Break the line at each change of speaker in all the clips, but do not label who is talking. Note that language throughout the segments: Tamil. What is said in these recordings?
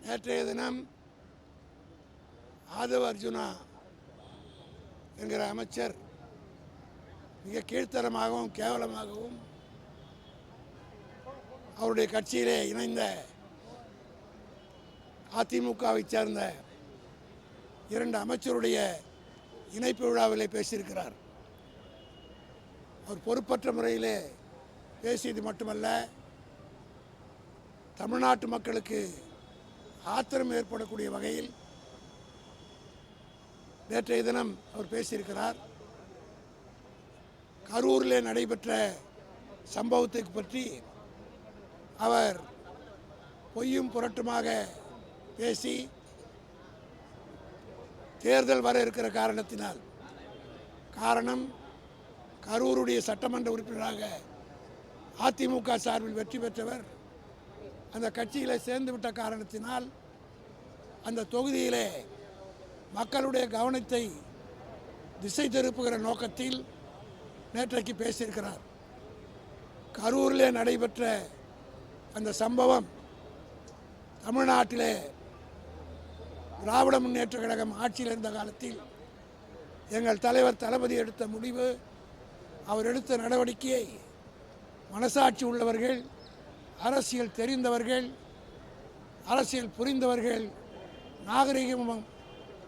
நேற்றைய தினம் ஆதவ அர்ஜுனா என்கிற அமைச்சர் மிக கீழ்த்தரமாகவும் கேவலமாகவும் அவருடைய கட்சியிலே இணைந்த அதிமுகவை சேர்ந்த 2 அமைச்சருடைய இணைப்பு விழாவிலே பேசியிருக்கிறார். அவர் பொறுப்பற்ற முறையிலே பேசியது மட்டுமல்ல, தமிழ்நாட்டு மக்களுக்கு ஆத்திரம் ஏற்படக்கூடிய வகையில் நேற்றைய தினம் அவர் பேசியிருக்கிறார். கரூரிலே நடைபெற்ற சம்பவத்தை பற்றி அவர் பொய்யும் புரட்டுமாக பேசி, தேர்தல் வர இருக்கிற காரணத்தினால், காரணம் கரூருடைய சட்டமன்ற உறுப்பினராக அதிமுக சார்பில் வெற்றி பெற்றவர் அந்த கட்சியில் சேர்ந்து விட்ட காரணத்தினால் அந்த தொகுதியிலே மக்களுடைய கவனத்தை திசை திருப்புகிற நோக்கத்தில் நேற்றைக்கு பேசியிருக்கிறார். கரூரிலே நடைபெற்ற அந்த சம்பவம் தமிழ்நாட்டிலே திராவிட முன்னேற்ற கழகம் ஆட்சியில் இருந்த காலத்தில் எங்கள் தலைவர் தளபதி எடுத்த முடிவு, அவர் எடுத்த நடவடிக்கையை மனசாட்சி உள்ளவர்கள், அரசியல் தெரிந்தவர்கள், அரசியல் புரிந்தவர்கள், நாகரிகம்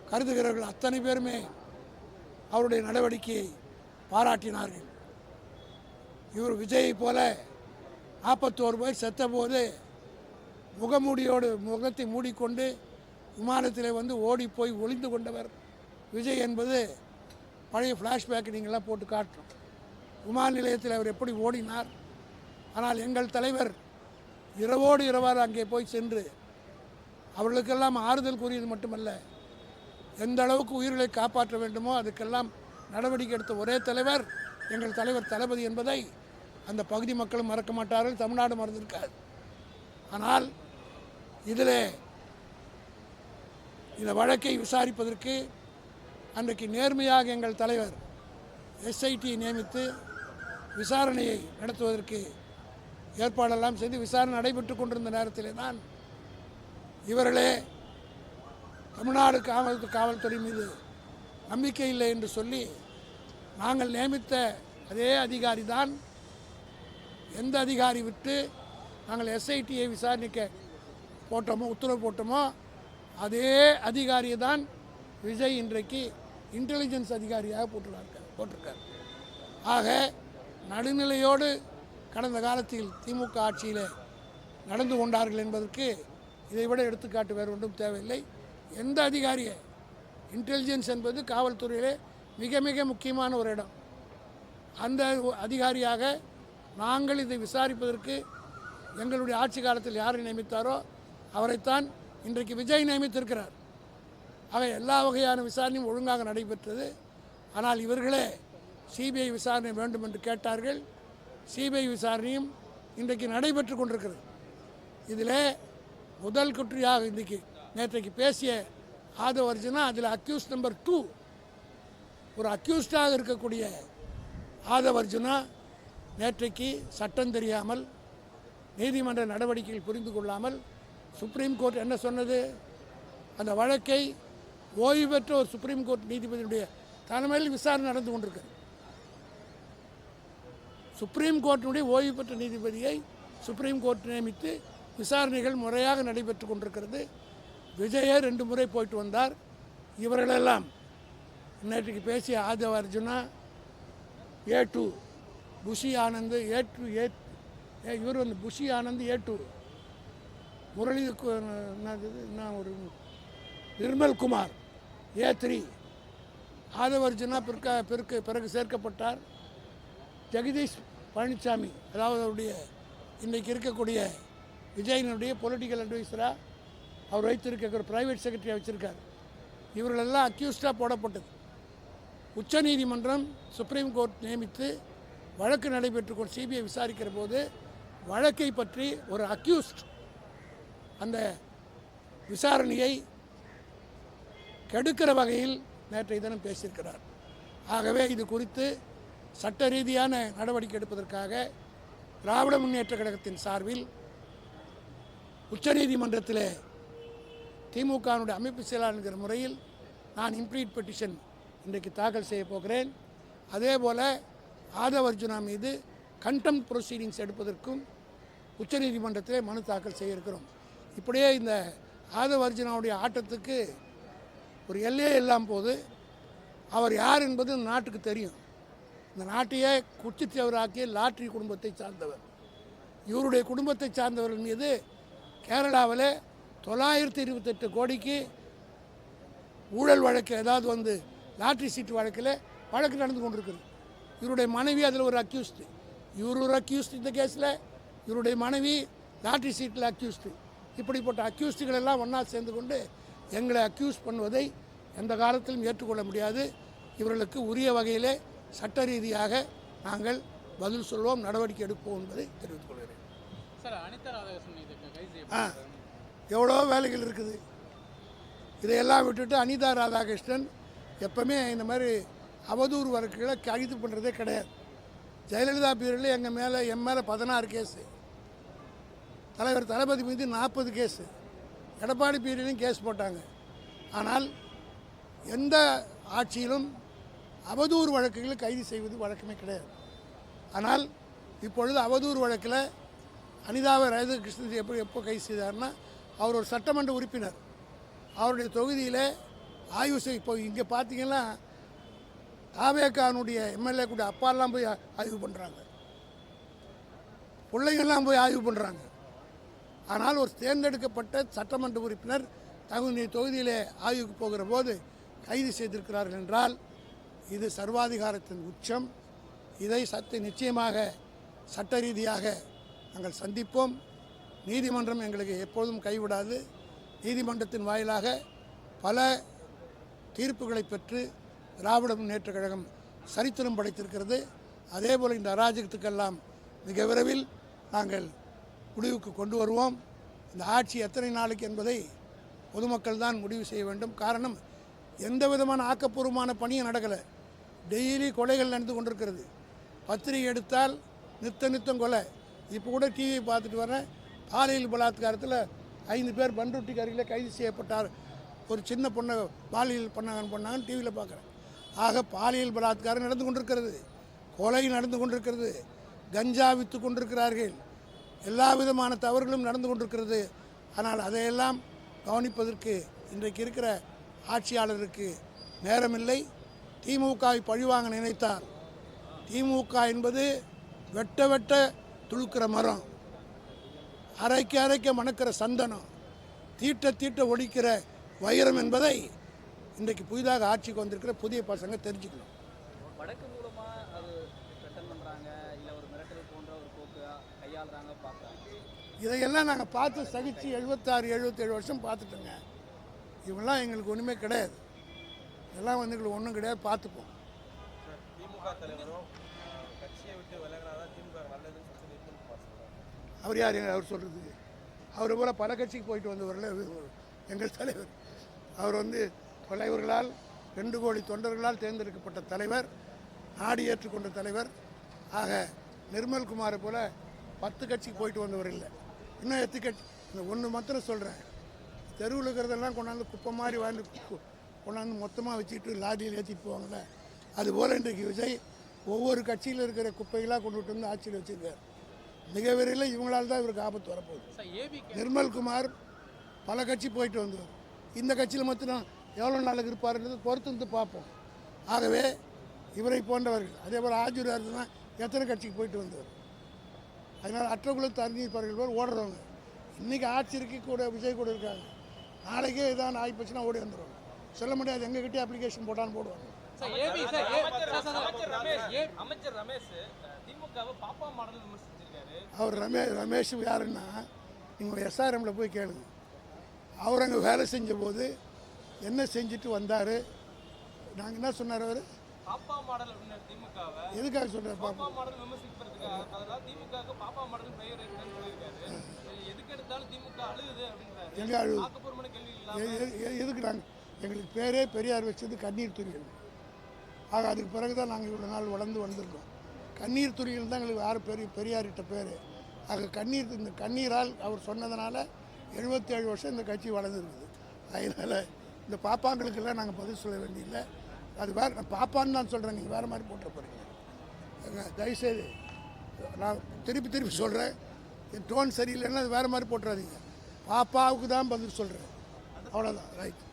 கருதுகிறவர்கள் அத்தனை பேருமே அவருடைய நடவடிக்கையை பாராட்டினார்கள். இவர் விஜயை போல 41 பேர் செத்தபோது முகமூடியோடு முகத்தை மூடிக்கொண்டு விமானத்தில் வந்து ஓடி போய் ஒளிந்து கொண்டவர் விஜய் என்பது பழைய ஃப்ளாஷ்பேக் நீங்களாம் போட்டு காட்டுறோம். விமான நிலையத்தில் அவர் எப்படி ஓடினார். ஆனால் எங்கள் தலைவர் இரவோடு இரவாறு அங்கே போய் சென்று அவர்களுக்கெல்லாம் ஆறுதல் கூறியது மட்டுமல்ல, எந்த அளவுக்கு உயிர்களை காப்பாற்ற வேண்டுமோ அதுக்கெல்லாம் நடவடிக்கை எடுத்த ஒரே தலைவர் எங்கள் தலைவர் தளபதி என்பதை அந்த பகுதி மக்களும் மறக்க மாட்டார்கள், தமிழ்நாடு மறந்திருக்காது. ஆனால் இதில் இந்த வழக்கை விசாரிப்பதற்கு அன்றைக்கு நேர்மையாக எங்கள் தலைவர் எஸ்ஐடியை நியமித்து விசாரணையை நடத்துவதற்கு ஏற்பாடெல்லாம் செய்து விசாரணை நடைபெற்று கொண்டிருந்த நேரத்திலே தான் இவர்களே தமிழ்நாடு காவல்துறை மீது நம்பிக்கை இல்லை என்று சொல்லி, நாங்கள் நியமித்த அதே அதிகாரி தான், எந்த அதிகாரி விட்டு நாங்கள் எஸ்ஐடியை விசாரணைக்க போட்டோமோ உத்தரவு போட்டோமோ அதே அதிகாரியை தான் விஜய் இன்றைக்கு இன்டெலிஜென்ஸ் அதிகாரியாக போட்டிருக்கார். ஆக நடுநிலையோடு கடந்த காலத்தில் திமுக ஆட்சியில் நடந்து கொண்டார்கள் என்பதற்கு இதைவிட எடுத்துக்காட்டு வேறு ஒன்றும் தேவையில்லை. எந்த அதிகாரியை, இன்டெலிஜென்ஸ் என்பது காவல்துறையிலே மிக மிக முக்கியமான ஒரு இடம். அந்த அதிகாரியாக நாங்கள் இதை விசாரிப்பதற்கு எங்களுடைய ஆட்சி காலத்தில் யாரை நியமித்தாரோ அவரைத்தான் இன்றைக்கு விஜய் நியமித்திருக்கிறார். ஆக எல்லா வகையான விசாரணையும் ஒழுங்காக நடைபெற்றது. ஆனால் இவர்களே சிபிஐ விசாரணை வேண்டும் என்று கேட்டார்கள். சிபிஐ விசாரணையும் இன்றைக்கு நடைபெற்று கொண்டிருக்கிறது. இதில் முதல் குற்றியாக இன்றைக்கு நேற்றைக்கு பேசிய ஆதவ அர்ஜுனா, அதில் அக்யூஸ்ட் நம்பர் 2, ஒரு அக்யூஸ்டாக இருக்கக்கூடிய ஆதவ அர்ஜுனா நேற்றைக்கு சட்டம் தெரியாமல், நீதிமன்ற நடவடிக்கைகள் புரிந்து கொள்ளாமல், சுப்ரீம் கோர்ட் என்ன சொன்னது, அந்த வழக்கை ஓய்வு பெற்ற ஒரு சுப்ரீம் கோர்ட் நீதிபதியுடைய தலைமையில் விசாரணை நடந்து கொண்டிருக்கிறது. சுப்ரீம் கோர்ட்டினுடைய ஓய்வு பெற்ற நீதிபதியை சுப்ரீம் கோர்ட் நியமித்து விசாரணைகள் முறையாக நடைபெற்று கொண்டிருக்கிறது. விஜயே 2 முறை போயிட்டு வந்தார். இவர்களெல்லாம் நேற்றுக்கு பேசிய ஆதவ அர்ஜுனா, A2 புஷி ஆனந்த், இவர் வந்து புஷி ஆனந்த் A2, முரளி ஒரு நிர்மல் குமார் A3, ஆதவ அர்ஜுனா பிறகு சேர்க்கப்பட்டார். ஜெகதீஷ் பழனிசாமி, அதாவது அவருடைய இன்றைக்கு இருக்கக்கூடிய விஜயனுடைய பொலிட்டிக்கல் அட்வைசராக அவர் வைத்திருக்க ஒரு ப்ரைவேட் செக்ரட்டரியாக வச்சுருக்கார். இவர்களெல்லாம் அக்யூஸ்டாக போடப்பட்டது. உச்சநீதிமன்றம் சுப்ரீம் கோர்ட் நியமித்து வழக்கு நடைபெற்று சிபிஐ விசாரிக்கிற போது வழக்கை பற்றி ஒரு அக்யூஸ்ட் அந்த விசாரணையை கெடுக்கிற வகையில் நேற்றைய தினம் பேசியிருக்கிறார். ஆகவே இது குறித்து சட்ட ரீதியான நடவடிக்கை எடுப்பதற்காக திராவிட முன்னேற்ற கழகத்தின் சார்பில் உச்சநீதிமன்றத்தில் திமுகவினுடைய அமைப்பு செயலாளர் என்கிற முறையில் நான் இம்ப்ளீட் பெட்டிஷன் இன்றைக்கு தாக்கல் செய்ய போகிறேன். அதே போல் ஆதவ் அர்ஜுனா மீது கண்டெம்ட் ப்ரொசீடிங்ஸ் எடுப்பதற்கும் உச்சநீதிமன்றத்திலே மனு தாக்கல் செய்ய இருக்கிறோம். இப்படியே இந்த ஆதவ் அர்ஜுனாவுடைய ஆட்டத்துக்கு ஒரு எல்லையே இல்லாமல் போது அவர் யார் என்பது இந்த நாட்டுக்கு தெரியும். இந்த நாட்டையே குச்சித்தேவராக்கிய லாட்ரி குடும்பத்தை சார்ந்தவர். இவருடைய குடும்பத்தை சார்ந்தவர்கள் மீது கேரளாவில் 928 கோடிக்கு ஊழல் வழக்கு ஏதாவது வந்து லாட்ரி சீட்டு வழக்கில் வழக்கு நடந்து கொண்டிருக்குது. இவருடைய மனைவி அதில் ஒரு அக்யூஸ்டு, இவர் ஒரு அக்யூஸ்டு இந்த கேஸில், இவருடைய மனைவி லாட்ரி சீட்டில் அக்யூஸ்டு. இப்படிப்பட்ட அக்யூஸ்டுகள் எல்லாம் ஒன்றா சேர்ந்து கொண்டு எங்களை அக்யூஸ் பண்ணுவதை எந்த காலத்திலும் ஏற்றுக்கொள்ள முடியாது. இவர்களுக்கு உரிய வகையிலே சட்ட ரீதியாக நாங்கள் பதில் சொல்வோம், நடவடிக்கை எடுப்போம் என்பதை தெரிவித்துக் கொள்கிறேன். எவ்வளோ வேலைகள் இருக்குது. இதையெல்லாம் விட்டுட்டு அனிதா ராதாகிருஷ்ணன் எப்பவுமே இந்த மாதிரி அவதூறு வழக்குகளை கைது பண்ணுறதே கிடையாது. ஜெயலலிதா பீரியடில் என் மேலே 16 கேஸு, தலைவர் தளபதி மீது 40 கேஸு, எடப்பாடி பீரியட்லையும் கேஸ் போட்டாங்க. ஆனால் எந்த ஆட்சியிலும் அவதூறு வழக்குகளை கைது செய்வது வழக்கமே கிடையாது. ஆனால் இப்பொழுது அவதூறு வழக்கில் அனிதாவை ராதாகிருஷ்ணன் எப்போ கைது செய்தார்னா, அவர் ஒரு சட்டமன்ற உறுப்பினர், அவருடைய தொகுதியில் ஆய்வு செய்ய இப்போ இங்கே பார்த்தீங்கன்னா தாவேக்கானுடைய எம்எல்ஏ கூட அப்பாலாம் போய் ஆய்வு பண்ணுறாங்க, பிள்ளைங்கள்லாம் போய் ஆய்வு பண்ணுறாங்க. ஆனால் ஒரு தேர்ந்தெடுக்கப்பட்ட சட்டமன்ற உறுப்பினர் தகுந்த தொகுதியிலே ஆய்வுக்கு போகிற போது கைது செய்திருக்கிறார்கள் என்றால் இது சர்வாதிகாரத்தின் உச்சம். இதை நிச்சயமாக சட்ட ரீதியாக நாங்கள் சந்திப்போம். நீதிமன்றம் எங்களுக்கு எப்பொழுதும் கைவிடாது. நீதிமன்றத்தின் வாயிலாக பல தீர்ப்புகளை பெற்று திராவிட முன்னேற்றக் கழகம் சரித்திரம் படைத்திருக்கிறது. அதேபோல் இந்த அராஜகத்துக்கெல்லாம் மிக விரைவில் நாங்கள் முடிவுக்கு கொண்டு வருவோம். இந்த ஆட்சி எத்தனை நாளைக்கு என்பதை பொதுமக்கள் தான் முடிவு செய்ய வேண்டும். காரணம், எந்த விதமான ஆக்கப்பூர்வமான பணியும் நடக்கலை. டெய்லி கொலைகள் நடந்து கொண்டிருக்கிறது. பத்திரிகை எடுத்தால் நித்தம் கொலை. இப்போ கூட டிவி பார்த்துட்டு வரேன், பாலியல் பலாத்காரத்தில் 5 பேர் பண்ருட்டிக்கு அருகில் கைது செய்யப்பட்டார். ஒரு சின்ன பொண்ணை பாலியல் பண்ணாங்கன்னு டிவியில் பார்க்குறேன். ஆக பாலியல் பலாத்காரம் நடந்து கொண்டிருக்கிறது, கொலை நடந்து கொண்டிருக்கிறது, கஞ்சா விற்று கொண்டிருக்கிறார்கள், எல்லா விதமான தவறுகளும் நடந்து கொண்டிருக்கிறது. ஆனால் அதையெல்லாம் கவனிப்பதற்கு இன்றைக்கு இருக்கிற ஆட்சியாளருக்கு நேரமில்லை. திமுகவை பழிவாங்க நினைத்தார். திமுக என்பது வெட்ட துளுக்கிற மரம், அரைக்க மணக்கிற சந்தனம், தீட்ட ஒழிக்கிற வைரம் என்பதை இன்றைக்கு புதிதாக ஆட்சிக்கு வந்திருக்கிற புதிய பசங்க தெரிஞ்சுக்கணும்.
வடக்கு மூலமா அது த்ரெட்டன் பண்றாங்க, இல்ல ஒரு மிரட்டல் போன்ற ஒரு போக்கு கையாளுறாங்க பார்க்குறாங்க.
இதையெல்லாம் நாங்கள் பார்த்து சகிச்சு 76-77 வருஷம் பார்த்துட்டோங்க. இவெல்லாம் எங்களுக்கு ஒன்றுமே கிடையாது. இதெல்லாம் வந்து எங்களுக்கு ஒன்றும் கிடையாது, பார்த்துப்போம்.
திமுக தலைவரும் கட்சியை விட்டு விலகினாதான் திமுக நல்லதுன்னு சொல்லி
அவர் யார் அவர் சொல்கிறது? அவர் போல் பல கட்சிக்கு போயிட்டு வந்தவர்கள் எங்கள் தலைவர். அவர் வந்து தலைவர்களால் 2 கோடி தொண்டர்களால் தேர்ந்தெடுக்கப்பட்ட தலைவர், நாடு ஏற்றுக்கொண்ட தலைவர். ஆக நிர்மல்குமாரை போல் 10 கட்சிக்கு போயிட்டு வந்தவர் இல்லை. இன்னும் 8 கட்சி. இந்த ஒன்று மாத்திரம் சொல்கிறேன், தெருவில் இருக்கிறதெல்லாம் கொண்டாந்து குப்பை மாதிரி கொண்டாந்து மொத்தமாக வச்சுட்டு லாரியில் ஏற்றிட்டு போவாங்கள்ல, அதுபோல் இன்றைக்கு விஜய் ஒவ்வொரு கட்சியில் இருக்கிற குப்பைகளாக கொண்டுட்டு வந்து ஆட்சியில் வச்சுருக்கார். மிக விரைவில் இவங்களால் தான் இவருக்கு ஆபத்து வரப்போகுது. நிர்மல்குமார் பல கட்சி போயிட்டு வந்தவர். இந்த கட்சியில் மட்டும் எவ்வளோ நாளுக்கு இருப்பார்ன்றது பொறுத்து வந்து பார்ப்போம். ஆகவே இவரை போன்றவர்கள் அதே போல் ஆஜூர் தான் எத்தனை கட்சிக்கு போயிட்டு வந்தவர். அதனால் அற்றகுலத்து அறிஞர்கள் பேர் ஓடுறவங்க. இன்றைக்கி ஆட்சி இருக்க கூட விஜய் கூட இருக்காங்க. நாளைக்கே இதான் ஆகிப்போச்சுன்னா ஓடி வந்துடுவாங்க. சொல்ல முடியாது, எங்ககிட்டே அப்ளிகேஷன் போட்டான்னு போடுவாங்க.
அமைச்சர் ரமேஷ் திமுகவை பாப்பா மாடல் விமர்சிச்சிருக்காரு.
அவர் ரமேஷ் யாருன்னா, நீங்கள் SRMல போய் கேளுங்க. அவர் அங்கே வேலை செஞ்ச போது என்ன செஞ்சுட்டு வந்தார், நாங்கள் என்ன சொன்னார், அவர்
பாப்பா மாடல் திமுகவை
எதுக்காக சொல்கிறார்?
பாப்பா மாடல் விமர்சிக்கிறதுக்காக, அதனால திமுகவுக்கு பாப்பா மாடல் பெயர் இருக்குன்னு சொல்லியிருக்காரு. எதுக்கு எடுத்தாலும் திமுக அழுகுது அப்படின்றாரு.
எங்கே அழுகுது?
ஆக்கப்பூர்வமான கேள்வி
எதுக்கு நாங்கள் எங்களுக்கு பேரே பெரியார் வச்சது கண்ணீர் துரியல். ஆக அதுக்கு பிறகு தான் நாங்கள் இவ்வளோ நாள் வளர்ந்து வந்திருக்கோம். கண்ணீர் துரியல் தான் எங்களுக்கு யார் பெரியார்கிட்ட பேர். ஆக இந்த கண்ணீரால் அவர் சொன்னதுனால 77 வருஷம் இந்த கட்சி வளர்ந்துருக்குது. அதனால் இந்த பாப்பாங்களுக்கெல்லாம் நாங்கள் பதில் சொல்ல வேண்டியதில்லை. அது வேறு, நான் பாப்பான்னு நான் சொல்கிறேன், நீங்கள் வேறு மாதிரி போட்டுற போகிறீங்க. தயவுசெய்து நான் திருப்பி சொல்கிறேன், என் டோன் சரியில்லைன்னா அது வேறு மாதிரி போட்டுறாதீங்க. பாப்பாவுக்கு தான் பதில் சொல்கிறேன், அவ்வளோதான். ரைட்.